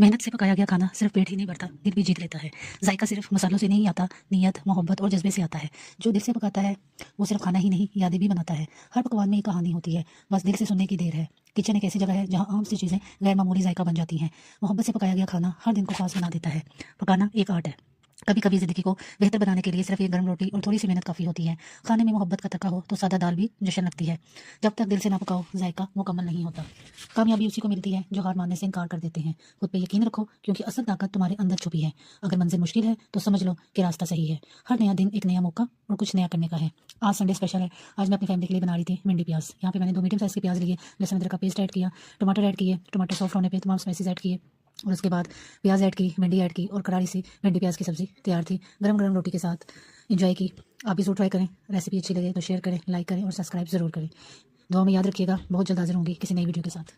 मेहनत से पकाया गया खाना सिर्फ पेट ही नहीं भरता, दिल भी जीत लेता है। जायका सिर्फ मसालों से नहीं आता, नीयत, मोहब्बत और जज्बे से आता है। जो दिल से पकाता है वो सिर्फ खाना ही नहीं, यादें भी बनाता है। हर पकवान में एक कहानी होती है, बस दिल से सुनने की देर है। किचन एक ऐसी जगह है जहाँ आम सी चीज़ें गैर मामूली जायका बन जाती हैं। मोहब्बत से पकाया गया खाना हर दिन को खास बना देता है। पकाना एक आर्ट है। कभी कभी ज़िंदगी को बेहतर बनाने के लिए सिर्फ एक गर्म रोटी और थोड़ी सी मेहनत काफ़ी होती है। खाने में मोहब्बत का तड़का हो तो सादा दाल भी जश्न लगती है। जब तक दिल से ना पकाओ, जायका मुकम्मल नहीं होता। कामयाबी उसी को मिलती है जो हार मानने से इनकार कर देते हैं। खुद पे यकीन रखो, क्योंकि असल ताकत तुम्हारे अंदर छुपी है। अगर मंजिल मुश्किल है तो समझ लो कि रास्ता सही है। हर नया दिन एक नया मौका और कुछ नया करने का है। आज संडे स्पेशल है। आज मैं अपनी फैमिली के लिए बना रही थी भिंडी प्याज। यहाँ पे मैंने 2 मीडियम साइज़ के प्याज लिए, लहसुन अदरक का पेस्ट ऐड किया, टमाटर ऐड किए, टमाटर सॉफ्ट होने पे तमाम स्पाइसेस ऐड किए और उसके बाद प्याज ऐड की, भिंडी ऐड की और करारी सी भिंडी प्याज की सब्ज़ी तैयार थी। गरम गरम रोटी के साथ एंजॉय की। आप भी ज़रूर ट्राई करें। रेसिपी अच्छी लगे तो शेयर करें, लाइक करें और सब्सक्राइब ज़रूर करें। दुआ में याद रखिएगा। बहुत जल्द हाजिर होंगी किसी नई वीडियो के साथ।